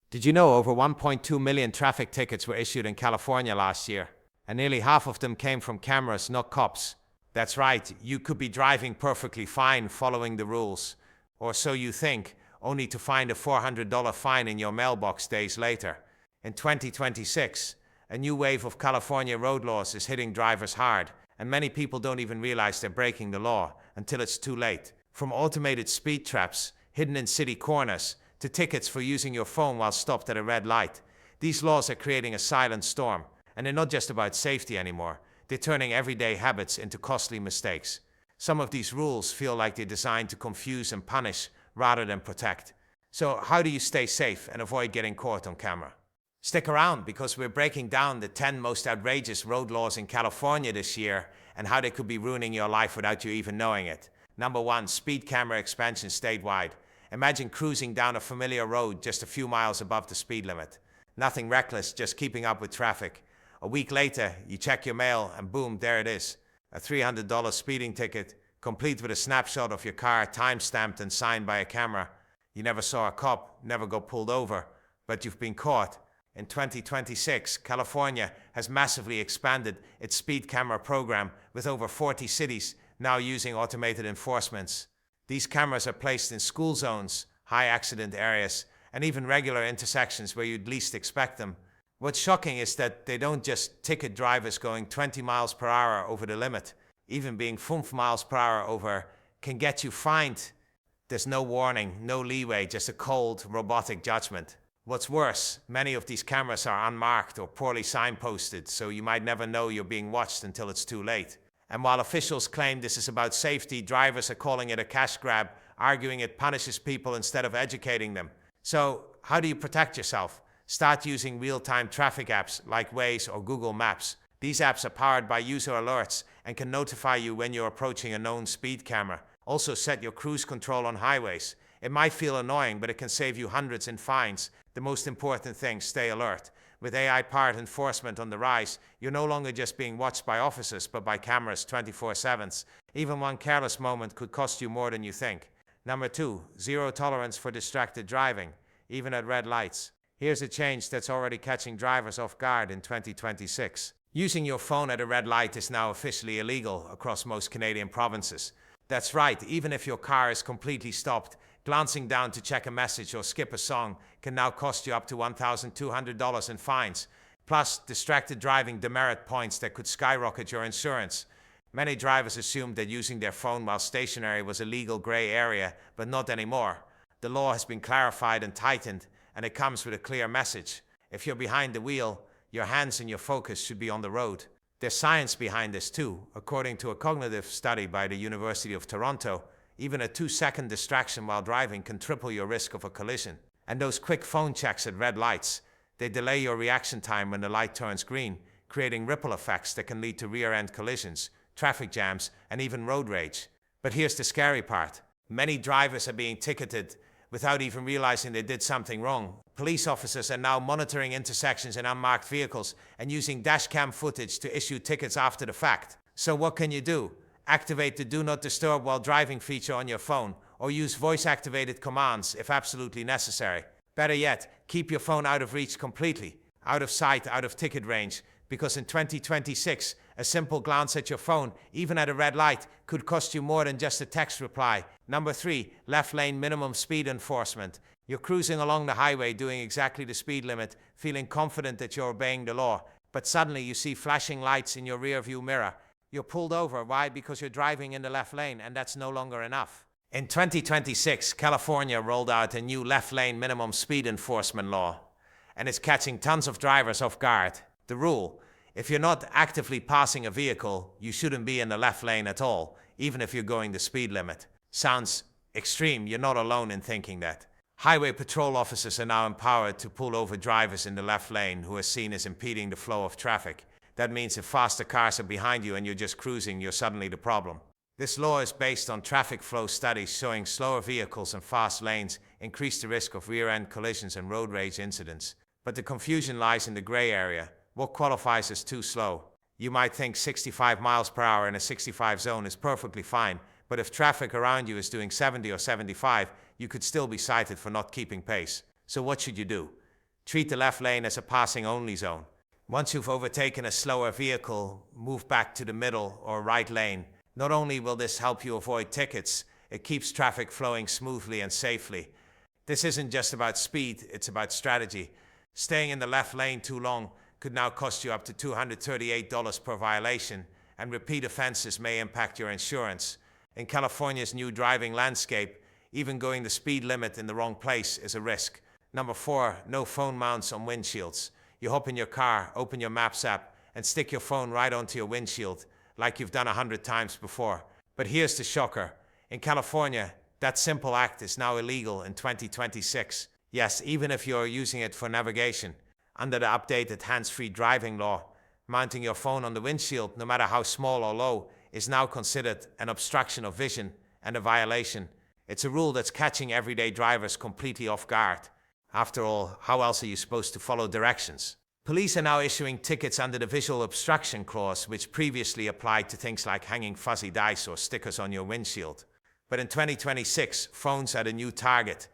Did you know over 1.2 million traffic tickets were issued in California last year? And nearly half of them came from cameras, not cops. That's right, you could be driving perfectly fine following the rules, or so you think, only to find a $400 fine in your mailbox days later. In 2026, a new wave of California road laws is hitting drivers hard, and many people don't even realize they're breaking the law until it's too late. From automated speed traps hidden in city corners to tickets for using your phone while stopped at a red light, these laws are creating a silent storm, and they're not just about safety anymore. They're turning everyday habits into costly mistakes. Some of these rules feel like they're designed to confuse and punish rather than protect. So how do you stay safe and avoid getting caught on camera? Stick around, because we're breaking down the 10 most outrageous road laws in California this year and how they could be ruining your life without you even knowing it. Number 1, speed camera expansion statewide. Imagine cruising down a familiar road just a few miles above the speed limit. Nothing reckless, just keeping up with traffic. A week later, you check your mail and boom, there it is. A $300 speeding ticket, complete with a snapshot of your car, time-stamped and signed by a camera. You never saw a cop, never got pulled over, but you've been caught. In 2026, California has massively expanded its speed camera program, with over 40 cities now using automated enforcements. These cameras are placed in school zones, high accident areas, and even regular intersections where you'd least expect them. What's shocking is that they don't just ticket drivers going 20 miles per hour over the limit. Even being 5 miles per hour over can get you fined. There's no warning, no leeway, just a cold, robotic judgment. What's worse, many of these cameras are unmarked or poorly signposted, so you might never know you're being watched until it's too late. And while officials claim this is about safety, drivers are calling it a cash grab, arguing it punishes people instead of educating them. So, how do you protect yourself? Start using real-time traffic apps like Waze or Google Maps. These apps are powered by user alerts and can notify you when you're approaching a known speed camera. Also, set your cruise control on highways. It might feel annoying, but it can save you hundreds in fines. The most important thing, stay alert. With AI-powered enforcement on the rise, you're no longer just being watched by officers, but by cameras 24/7. Even one careless moment could cost you more than you think. Number 2, zero tolerance for distracted driving, even at red lights. Here's a change that's already catching drivers off guard in 2026. Using your phone at a red light is now officially illegal across most Canadian provinces. That's right, even if your car is completely stopped, glancing down to check a message or skip a song can now cost you up to $1,200 in fines, plus distracted driving demerit points that could skyrocket your insurance. Many drivers assumed that using their phone while stationary was a legal gray area, but not anymore. The law has been clarified and tightened, and it comes with a clear message. If you're behind the wheel, your hands and your focus should be on the road. There's science behind this too. According to a cognitive study by the University of Toronto, even a 2-second distraction while driving can triple your risk of a collision. And those quick phone checks at red lights, they delay your reaction time when the light turns green, creating ripple effects that can lead to rear-end collisions, traffic jams, and even road rage. But here's the scary part. Many drivers are being ticketed without even realizing they did something wrong. Police officers are now monitoring intersections in unmarked vehicles and using dashcam footage to issue tickets after the fact. So what can you do? Activate the Do Not Disturb While Driving feature on your phone, or use voice-activated commands if absolutely necessary. Better yet, keep your phone out of reach completely, out of sight, out of ticket range, because in 2026, a simple glance at your phone, even at a red light, could cost you more than just a text reply. Number 3, left lane minimum speed enforcement. You're cruising along the highway doing exactly the speed limit, feeling confident that you're obeying the law, but suddenly you see flashing lights in your rearview mirror. You're pulled over. Why? Because you're driving in the left lane, and that's no longer enough. In 2026, California rolled out a new left lane minimum speed enforcement law, and it's catching tons of drivers off guard. The rule: if you're not actively passing a vehicle, you shouldn't be in the left lane at all, even if you're going the speed limit. Sounds extreme. You're not alone in thinking that. Highway patrol officers are now empowered to pull over drivers in the left lane who are seen as impeding the flow of traffic. That means if faster cars are behind you and you're just cruising, you're suddenly the problem. This law is based on traffic flow studies showing slower vehicles and fast lanes increase the risk of rear-end collisions and road rage incidents. But the confusion lies in the gray area. What qualifies as too slow? You might think 65 miles per hour in a 65 zone is perfectly fine, but if traffic around you is doing 70 or 75, you could still be cited for not keeping pace. So what should you do? Treat the left lane as a passing-only zone. Once you've overtaken a slower vehicle, move back to the middle or right lane. Not only will this help you avoid tickets, it keeps traffic flowing smoothly and safely. This isn't just about speed, it's about strategy. Staying in the left lane too long could now cost you up to $238 per violation, and repeat offenses may impact your insurance. In California's new driving landscape, even going the speed limit in the wrong place is a risk. Number 4, no phone mounts on windshields. You hop in your car, open your Maps app, and stick your phone right onto your windshield, like you've done 100 times before. But here's the shocker. In California, that simple act is now illegal in 2026. Yes, even if you're using it for navigation. Under the updated hands-free driving law, mounting your phone on the windshield, no matter how small or low, is now considered an obstruction of vision and a violation. It's a rule that's catching everyday drivers completely off guard. After all, how else are you supposed to follow directions? Police are now issuing tickets under the visual obstruction clause, which previously applied to things like hanging fuzzy dice or stickers on your windshield. But in 2026, phones are the new target.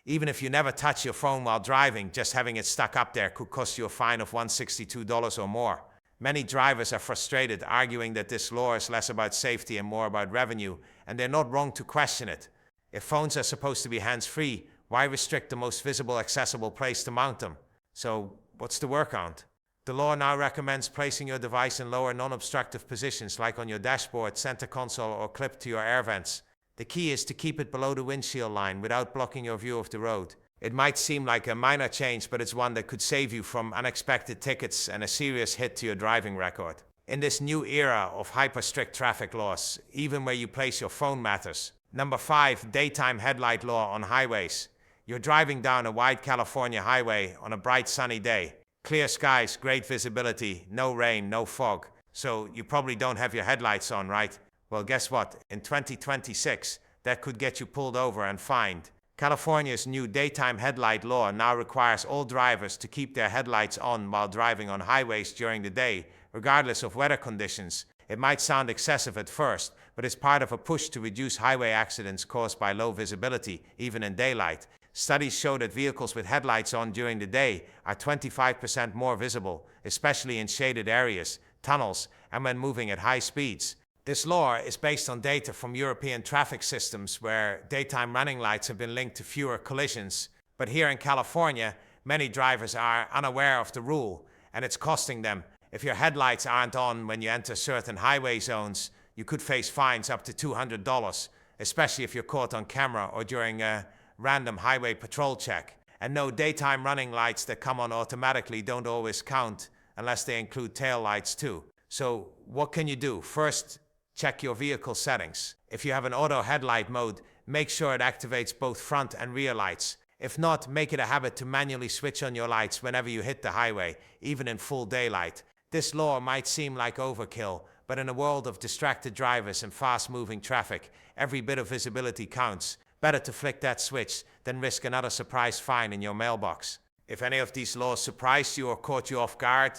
Even if you never touch your phone while driving, just having it stuck up there could cost you a fine of $162 or more. Many drivers are frustrated, arguing that this law is less about safety and more about revenue, and they're not wrong to question it. If phones are supposed to be hands-free, why restrict the most visible, accessible place to mount them? So, what's the workaround? The law now recommends placing your device in lower non-obstructive positions like on your dashboard, center console, or clipped to your air vents. The key is to keep it below the windshield line without blocking your view of the road. It might seem like a minor change, but it's one that could save you from unexpected tickets and a serious hit to your driving record. In this new era of hyper-strict traffic laws, even where you place your phone matters. Number 5, daytime headlight law on highways. You're driving down a wide California highway on a bright sunny day. Clear skies, great visibility, no rain, no fog. So you probably don't have your headlights on, right? Well, guess what? In 2026, that could get you pulled over and fined. California's new daytime headlight law now requires all drivers to keep their headlights on while driving on highways during the day, regardless of weather conditions. It might sound excessive at first, but it's part of a push to reduce highway accidents caused by low visibility, even in daylight. Studies show that vehicles with headlights on during the day are 25% more visible, especially in shaded areas, tunnels, and when moving at high speeds. This law is based on data from European traffic systems where daytime running lights have been linked to fewer collisions. But here in California, many drivers are unaware of the rule, and it's costing them. If your headlights aren't on when you enter certain highway zones, you could face fines up to $200, especially if you're caught on camera or during a random highway patrol check. And no, daytime running lights that come on automatically don't always count unless they include tail lights too. So what can you do? First, check your vehicle settings. If you have an auto headlight mode, make sure it activates both front and rear lights. If not, make it a habit to manually switch on your lights whenever you hit the highway, even in full daylight. This law might seem like overkill, but in a world of distracted drivers and fast-moving traffic, every bit of visibility counts. Better to flick that switch than risk another surprise fine in your mailbox. If any of these laws surprised you or caught you off guard,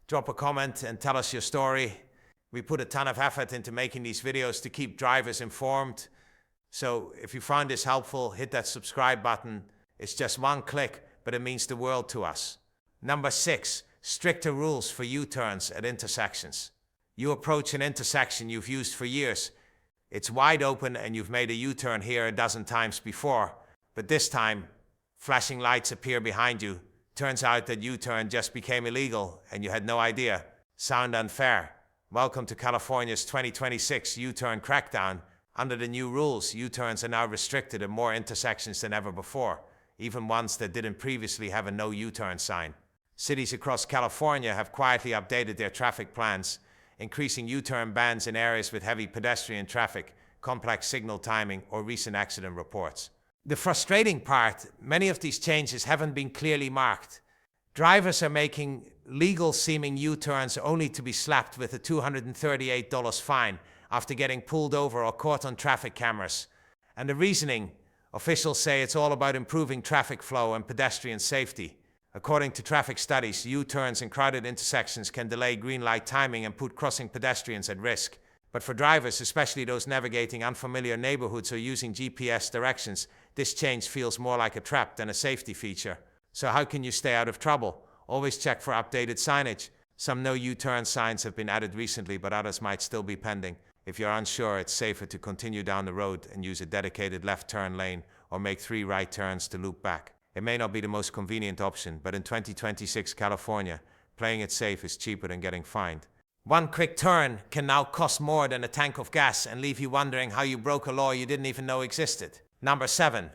drop a comment and tell us your story. We put a ton of effort into making these videos to keep drivers informed. So if you found this helpful, hit that subscribe button. It's just one click, but it means the world to us. Number 6, stricter rules for U-turns at intersections. You approach an intersection you've used for years. It's wide open and you've made a U-turn here a dozen times before, but this time, flashing lights appear behind you. Turns out that U-turn just became illegal and you had no idea. Sound unfair? Welcome to California's 2026 U-turn crackdown. Under the new rules, U-turns are now restricted at more intersections than ever before, even ones that didn't previously have a no U-turn sign. Cities across California have quietly updated their traffic plans, increasing U-turn bans in areas with heavy pedestrian traffic, complex signal timing, or recent accident reports. The frustrating part, many of these changes haven't been clearly marked. Drivers are making legal-seeming U-turns only to be slapped with a $238 fine after getting pulled over or caught on traffic cameras. And the reasoning, officials say it's all about improving traffic flow and pedestrian safety. According to traffic studies, U-turns in crowded intersections can delay green light timing and put crossing pedestrians at risk. But for drivers, especially those navigating unfamiliar neighborhoods or using GPS directions, this change feels more like a trap than a safety feature. So how can you stay out of trouble? Always check for updated signage. Some no U-turn signs have been added recently, but others might still be pending. If you're unsure, it's safer to continue down the road and use a dedicated left turn lane or make 3 right turns to loop back. It may not be the most convenient option, but in 2026 California, playing it safe is cheaper than getting fined. One quick turn can now cost more than a tank of gas and leave you wondering how you broke a law you didn't even know existed. Number 7.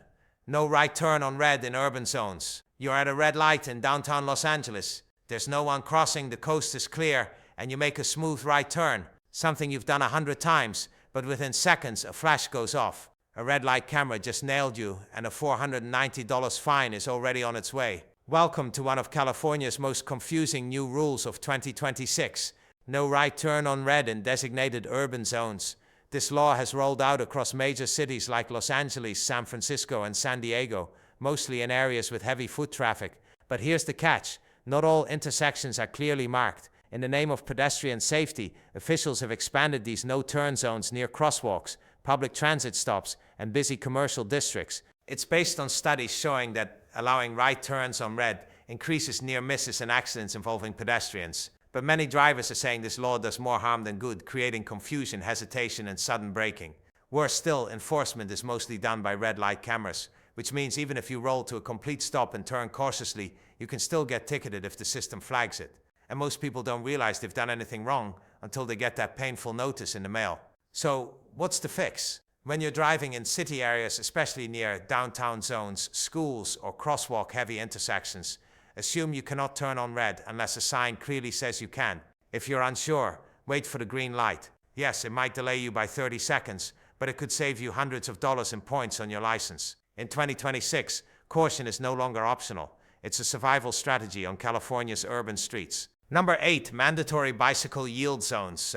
No right turn on red in urban zones. You're at a red light in downtown Los Angeles. There's no one crossing, the coast is clear, and you make a smooth right turn. Something you've done 100 times, but within seconds a flash goes off. A red light camera just nailed you, and a $490 fine is already on its way. Welcome to one of California's most confusing new rules of 2026. No right turn on red in designated urban zones. This law has rolled out across major cities like Los Angeles, San Francisco, and San Diego, mostly in areas with heavy foot traffic. But here's the catch. Not all intersections are clearly marked. In the name of pedestrian safety, officials have expanded these no-turn zones near crosswalks, public transit stops, and busy commercial districts. It's based on studies showing that allowing right turns on red increases near misses and accidents involving pedestrians. But many drivers are saying this law does more harm than good, creating confusion, hesitation, and sudden braking. Worse still, enforcement is mostly done by red light cameras, which means even if you roll to a complete stop and turn cautiously, you can still get ticketed if the system flags it. And most people don't realize they've done anything wrong until they get that painful notice in the mail. So, what's the fix? When you're driving in city areas, especially near downtown zones, schools, or crosswalk-heavy intersections, assume you cannot turn on red unless a sign clearly says you can. If you're unsure, wait for the green light. Yes, it might delay you by 30 seconds, but it could save you hundreds of dollars in points on your license. In 2026, caution is no longer optional. It's a survival strategy on California's urban streets. Number 8, mandatory bicycle yield zones.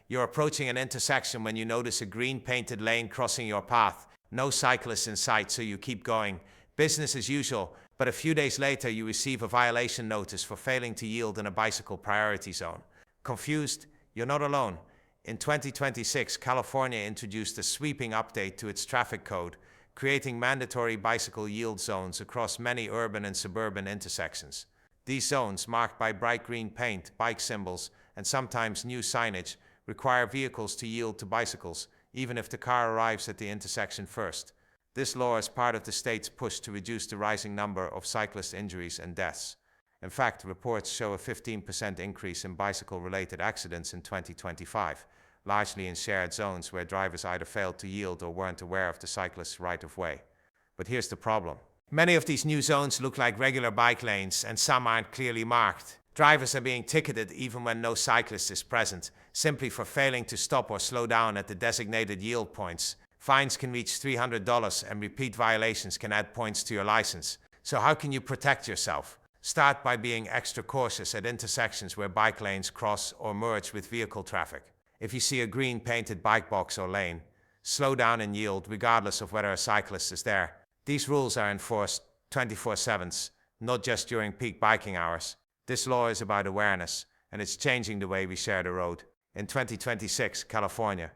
You're approaching an intersection when you notice a green painted lane crossing your path. No cyclists in sight, so you keep going. Business as usual, but a few days later you receive a violation notice for failing to yield in a bicycle priority zone. Confused? You're not alone. In 2026, California introduced a sweeping update to its traffic code, creating mandatory bicycle yield zones across many urban and suburban intersections. These zones, marked by bright green paint, bike symbols, and sometimes new signage, require vehicles to yield to bicycles, even if the car arrives at the intersection first. This law is part of the state's push to reduce the rising number of cyclist injuries and deaths. In fact, reports show a 15% increase in bicycle-related accidents in 2025, largely in shared zones where drivers either failed to yield or weren't aware of the cyclist's right-of-way. But here's the problem. Many of these new zones look like regular bike lanes, and some aren't clearly marked. Drivers are being ticketed even when no cyclist is present, simply for failing to stop or slow down at the designated yield points. Fines can reach $300, and repeat violations can add points to your license. So how can you protect yourself? Start by being extra cautious at intersections where bike lanes cross or merge with vehicle traffic. If you see a green painted bike box or lane, slow down and yield regardless of whether a cyclist is there. These rules are enforced 24/7, not just during peak biking hours. This law is about awareness, and it's changing the way we share the road. In 2026, California,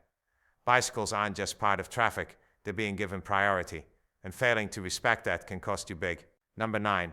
bicycles aren't just part of traffic, they're being given priority, and failing to respect that can cost you big. Number 9,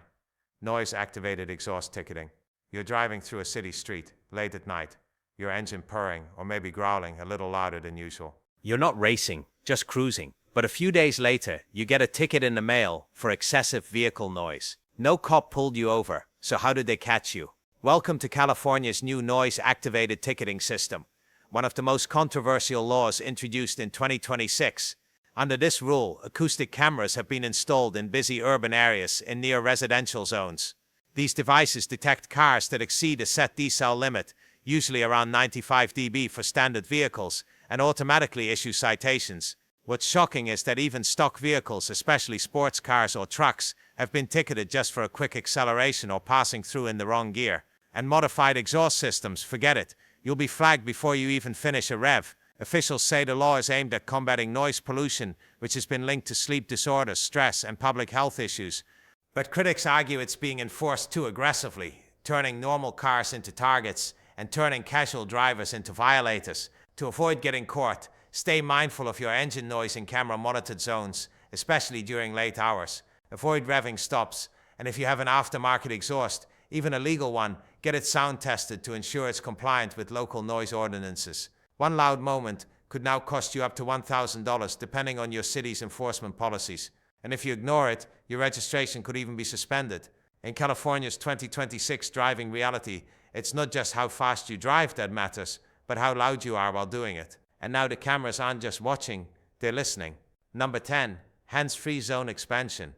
noise-activated exhaust ticketing. You're driving through a city street, late at night, your engine purring or maybe growling a little louder than usual. You're not racing, just cruising. But a few days later, you get a ticket in the mail for excessive vehicle noise. No cop pulled you over, so how did they catch you? Welcome to California's new noise-activated ticketing system, one of the most controversial laws introduced in 2026. Under this rule, acoustic cameras have been installed in busy urban areas in near residential zones. These devices detect cars that exceed a set decibel limit, usually around 95 dB for standard vehicles, and automatically issue citations. What's shocking is that even stock vehicles, especially sports cars or trucks, have been ticketed just for a quick acceleration or passing through in the wrong gear. And modified exhaust systems, forget it. You'll be flagged before you even finish a rev. Officials say the law is aimed at combating noise pollution, which has been linked to sleep disorders, stress, and public health issues. But critics argue it's being enforced too aggressively, turning normal cars into targets and turning casual drivers into violators. To avoid getting caught, stay mindful of your engine noise in camera-monitored zones, especially during late hours. Avoid revving stops And if you have an aftermarket exhaust, even a legal one, get it sound tested to ensure it's compliant with local noise ordinances. One loud moment could now cost you up to $1,000 depending on your city's enforcement policies. And if you ignore it, your registration could even be suspended. In California's 2026 driving reality, it's not just how fast you drive that matters, but how loud you are while doing it. And now the cameras aren't just watching, they're listening. Number 10, hands-free zone expansion.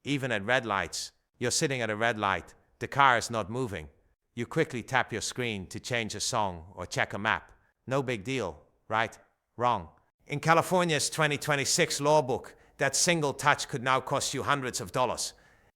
Even at red lights, you're sitting at a red light, the car is not moving. You quickly tap your screen to change a song or check a map. No big deal, right? Wrong. In California's 2026 law book, that single touch could now cost you hundreds of dollars.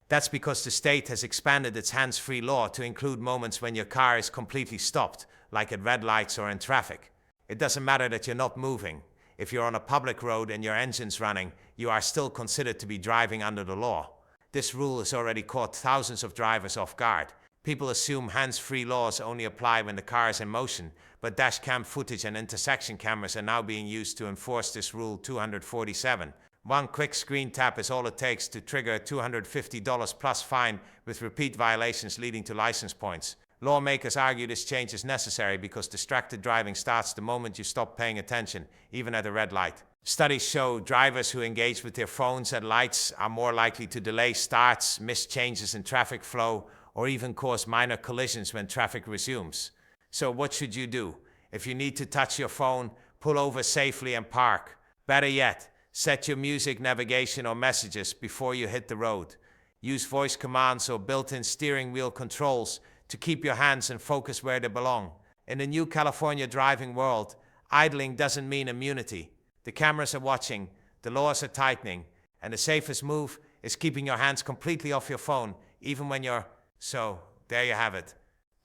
That's because the state has expanded its hands-free law to include moments when your car is completely stopped, like at red lights or in traffic. It doesn't matter that you're not moving. If you're on a public road and your engine's running, you are still considered to be driving under the law. This rule has already caught thousands of drivers off guard. People assume hands-free laws only apply when the car is in motion, but dash cam footage and intersection cameras are now being used to enforce this rule 247. One quick screen tap is all it takes to trigger a $250 plus fine, with repeat violations leading to license points. Lawmakers argue this change is necessary because distracted driving starts the moment you stop paying attention, even at a red light. Studies show drivers who engage with their phones at lights are more likely to delay starts, miss changes in traffic flow, or even cause minor collisions when traffic resumes. So what should you do? If you need to touch your phone, pull over safely and park. Better yet, set your music, navigation, or messages before you hit the road. Use voice commands or built-in steering wheel controls to keep your hands and focus where they belong. In the new California driving world, idling doesn't mean immunity. The cameras are watching, the laws are tightening, and the safest move is keeping your hands completely off your phone, even when you're... So, there you have it.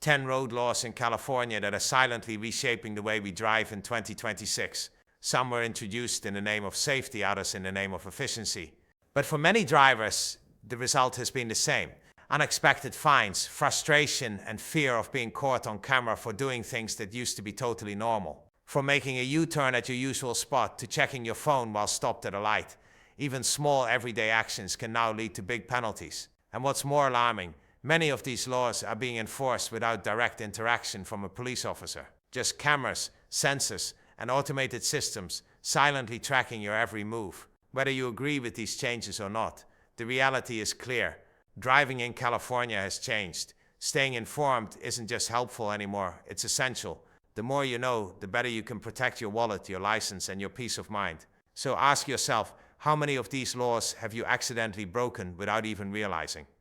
10 road laws in California that are silently reshaping the way we drive in 2026. Some were introduced in the name of safety, others in the name of efficiency. But for many drivers, the result has been the same. Unexpected fines, frustration, and fear of being caught on camera for doing things that used to be totally normal. From making a U-turn at your usual spot to checking your phone while stopped at a light, even small everyday actions can now lead to big penalties. And what's more alarming, many of these laws are being enforced without direct interaction from a police officer. Just cameras, sensors, and automated systems silently tracking your every move. Whether you agree with these changes or not, the reality is clear. Driving in California has changed. Staying informed isn't just helpful anymore, it's essential. The more you know, the better you can protect your wallet, your license, and your peace of mind. So ask yourself, how many of these laws have you accidentally broken without even realizing?